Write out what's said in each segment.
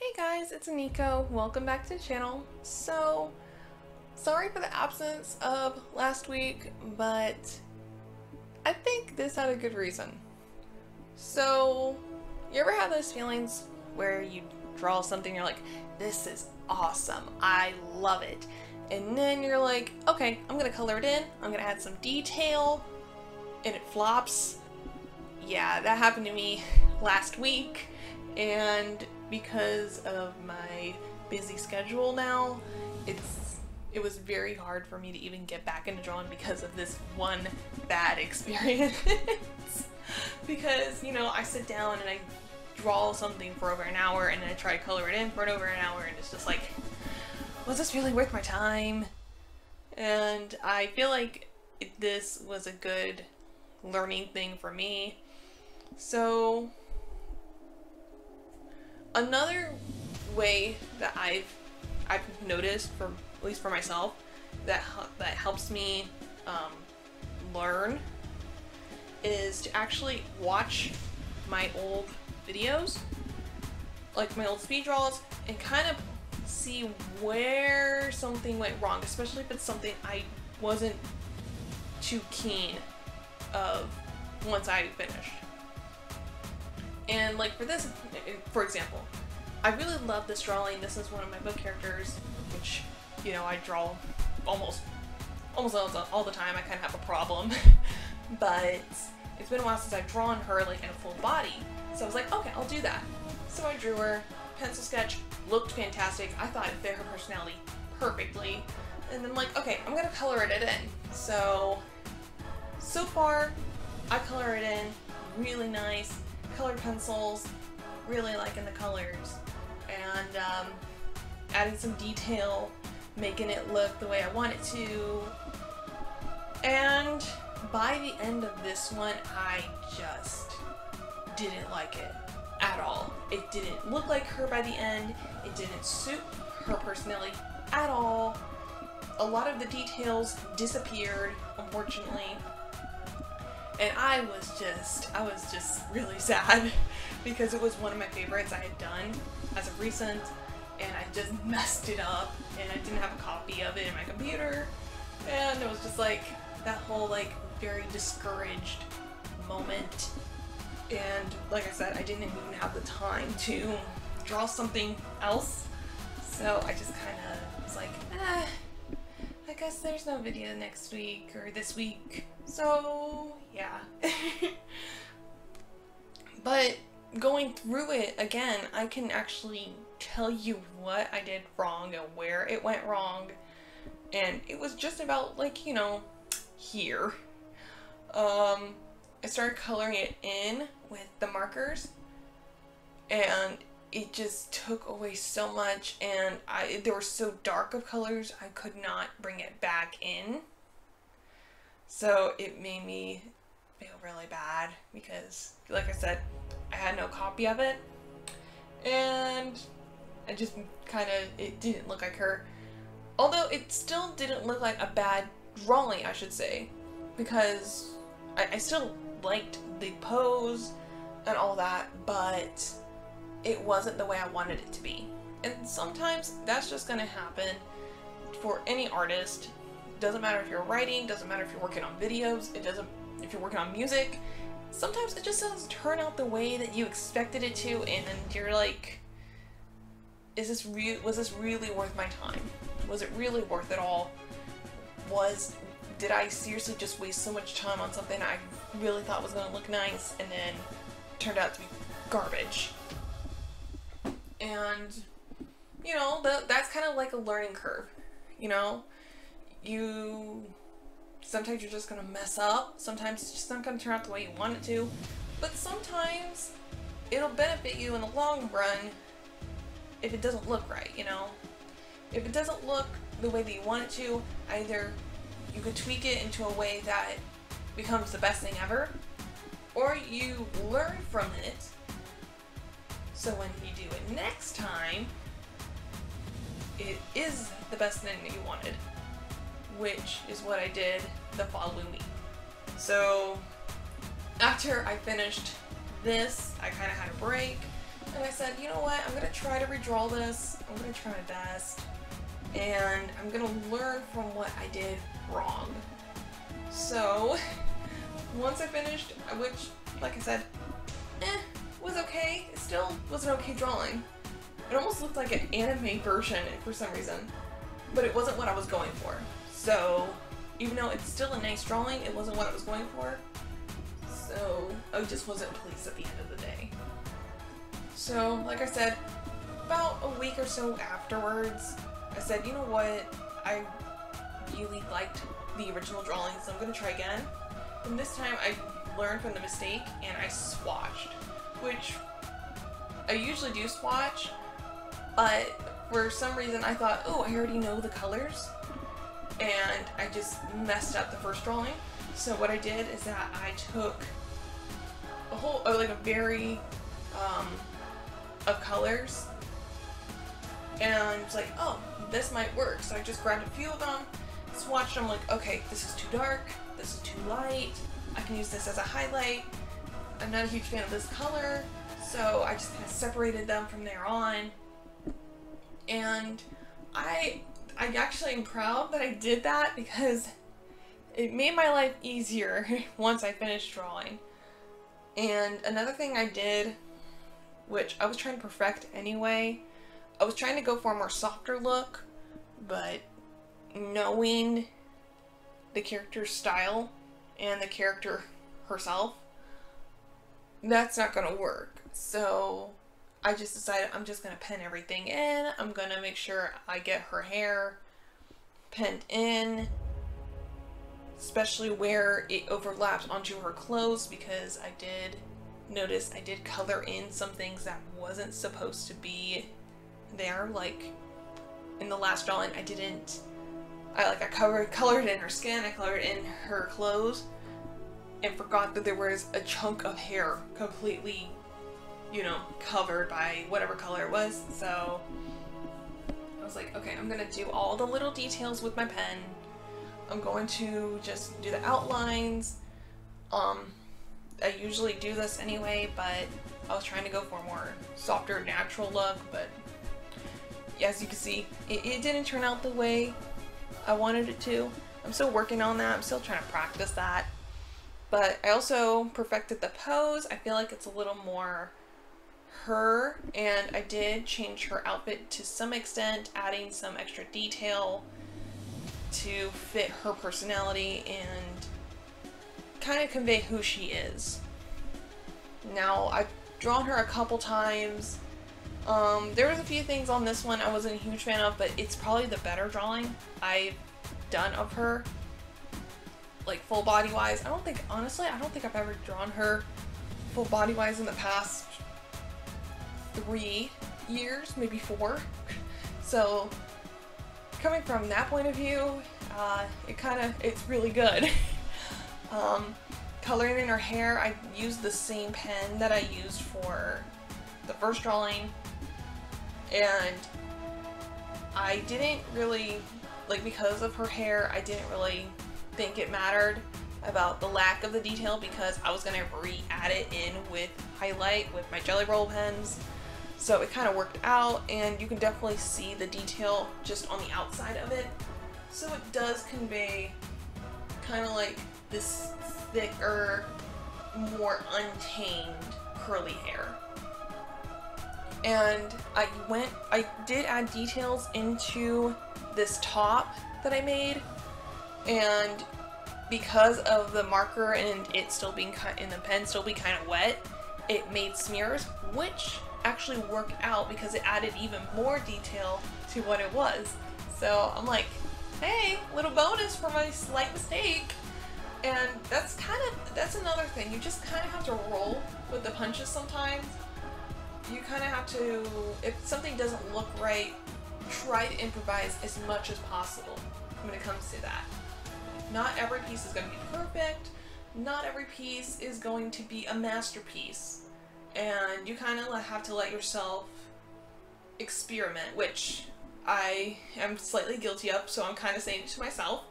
Hey guys, it's Anico. Welcome back to the channel. So, sorry for the absence of last week, but I think this had a good reason. So, you ever have those feelings where you draw something and you're like, this is awesome, I love it. And then you're like, okay, I'm gonna color it in, I'm gonna add some detail, and it flops. Yeah, that happened to me last week, and because of my busy schedule now, it was very hard for me to even get back into drawing because of this one bad experience. Because, you know, I sit down and I draw something for over an hour and then I try to color it in for over an hour, and it's just like, was this really worth my time? And I feel like this was a good learning thing for me. So another way that I've noticed, for at least for myself, that helps me learn is to actually watch my old videos, like my old speed draws, and kind of see where something went wrong, especially if it's something I wasn't too keen of once I finished. And like for this, for example, I really love this drawing. This is one of my book characters, which, you know, I draw almost all the time. I kind of have a problem, but it's been a while since I've drawn her like in a full body. So I was like, okay, I'll do that. So I drew her, pencil sketch, looked fantastic. I thought it fit her personality perfectly. And then I'm like, okay, I'm gonna color it in. So far, I color it in really nice. Colored pencils, really liking the colors, and adding some detail, making it look the way I want it to. And by the end of this one, I just didn't like it at all. It didn't look like her by the end. It didn't suit her personality at all. A lot of the details disappeared, unfortunately. And I was just really sad because it was one of my favorites I had done as of recent, and I just messed it up, and I didn't have a copy of it in my computer, and it was just like that whole like very discouraged moment. And like I said, I didn't even have the time to draw something else, so I just kind of was like, I guess there's no video next week or this week. So yeah. But going through it again, I can actually tell you what I did wrong and where it went wrong. And it was just about, like, you know, here. I started coloring it in with the markers, and it just took away so much, and they were so dark of colors, I could not bring it back in. So it made me feel really bad because, like I said, I had no copy of it, and I just kind of, it didn't look like her. Although it still didn't look like a bad drawing, I should say, because I still liked the pose and all that, but it wasn't the way I wanted it to be. And sometimes that's just gonna happen for any artist. Doesn't matter if you're writing, doesn't matter if you're working on videos, if you're working on music. Sometimes it just doesn't turn out the way that you expected it to, and then you're like, was this really worth my time? Was it really worth it all? Did I seriously just waste so much time on something I really thought was gonna look nice and then turned out to be garbage? And, you know, that's kind of like a learning curve, you know? Sometimes you're just gonna mess up, sometimes it's just not gonna turn out the way you want it to, but sometimes it'll benefit you in the long run if it doesn't look right, you know? If it doesn't look the way that you want it to, either you could tweak it into a way that becomes the best thing ever, or you learn from it, so when you do it next time, it is the best thing that you wanted. Which is what I did the following week. So after I finished this, I kind of had a break, And I said, you know what, I'm gonna try to redraw this, I'm gonna try my best, and I'm gonna learn from what I did wrong. So, once I finished, which, like I said, was okay, it still was an okay drawing. It almost looked like an anime version for some reason, but it wasn't what I was going for. So, even though it's still a nice drawing, it wasn't what I was going for. So, I just wasn't pleased at the end of the day. So, like I said, about a week or so afterwards, I said, you know what, I really liked the original drawing, so I'm going to try again. And this time I learned from the mistake and I swatched, which I usually do swatch, but for some reason I thought, oh, I already know the colors, and I just messed up the first drawing. So what I did is that I took a whole, like a very, of colors, and it's like, oh, this might work. So I just grabbed a few of them, swatched them, like, okay, this is too dark, this is too light, I can use this as a highlight, I'm not a huge fan of this color, so I just kind of separated them from there on. And I actually am proud that I did that, because it made my life easier once I finished drawing. And another thing I did, which I was trying to perfect anyway, I was trying to go for a more softer look, but knowing the character's style and the character herself, that's not gonna work. So I just decided I'm just gonna pen everything in. I'm gonna make sure I get her hair penned in, especially where it overlaps onto her clothes, because I did notice I did color in some things that wasn't supposed to be there. Like in the last drawing, I colored in her skin, I colored in her clothes, and forgot that there was a chunk of hair completely, you know, covered by whatever color it was. So I was like, okay, I'm gonna do all the little details with my pen. I'm going to just do the outlines. I usually do this anyway, but I was trying to go for a more softer, natural look, but as you can see, it didn't turn out the way I wanted it to. I'm still working on that. I'm still trying to practice that. But I also perfected the pose. I feel like it's a little more her, and I did change her outfit to some extent, adding some extra detail to fit her personality and kind of convey who she is. Now, I've drawn her a couple times. There was a few things on this one I wasn't a huge fan of, but it's probably the better drawing I've done of her, like full body wise. Honestly, I don't think I've ever drawn her full body wise in the past 3 years, maybe 4. So coming from that point of view, it's really good. Coloring in her hair, I used the same pen that I used for the first drawing, and I didn't really, because of her hair, I didn't really think it mattered about the lack of the detail, because I was going to re-add it in with highlight with my Jelly Roll pens. So it kind of worked out, and you can definitely see the detail just on the outside of it. So it does convey kind of like this thicker, more untamed curly hair. And I did add details into this top that I made, and because of the marker and it still being in the pen still being kind of wet, it made smears, which actually worked out because it added even more detail to what it was. So I'm like, hey, little bonus for my slight mistake. And that's another thing. You just kind of have to roll with the punches sometimes. You kind of have to, if something doesn't look right, try to improvise as much as possible when it comes to that. Not every piece is going to be perfect. Not every piece is going to be a masterpiece. And you kind of have to let yourself experiment, which I am slightly guilty of, so I'm kind of saying it to myself.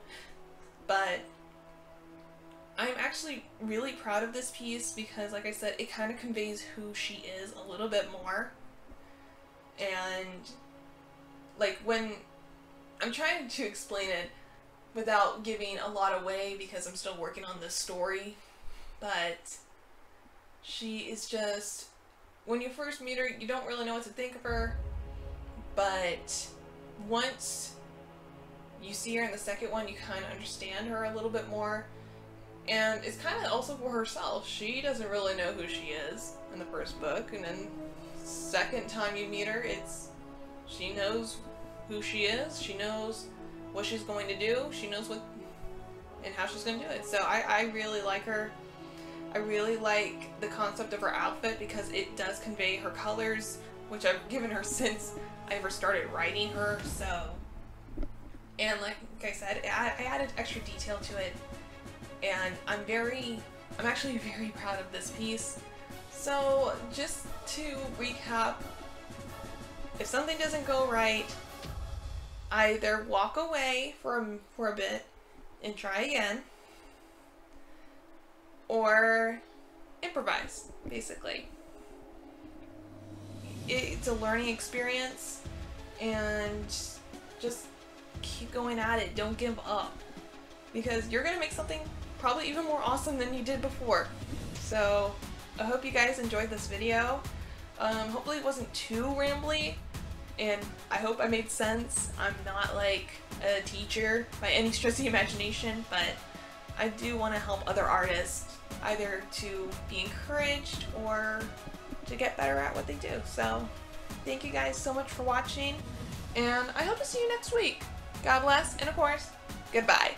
But I'm actually really proud of this piece because, like I said, it kind of conveys who she is a little bit more. And, like, when I'm trying to explain it without giving a lot away because I'm still working on this story, but she is just, when you first meet her, you don't really know what to think of her, but once you see her in the second one, you kind of understand her a little bit more. And it's kind of also for herself. She doesn't really know who she is in the first book, and then second time you meet her, she knows who she is, she knows what she's going to do, she knows what and how she's going to do it. So I really like her. I really like the concept of her outfit because it does convey her colors, which I've given her since I ever started writing her. So, and like I said, I added extra detail to it, and I'm actually very proud of this piece. So just to recap, if something doesn't go right, either walk away for a bit and try again, or improvise, basically. It's a learning experience, and just keep going at it. Don't give up, because you're gonna make something probably even more awesome than you did before. So I hope you guys enjoyed this video. Hopefully it wasn't too rambly, and I hope I made sense. I'm not like a teacher by any stretch of the imagination, but I do want to help other artists either to be encouraged or to get better at what they do. So thank you guys so much for watching, and I hope to see you next week. God bless, and of course, goodbye.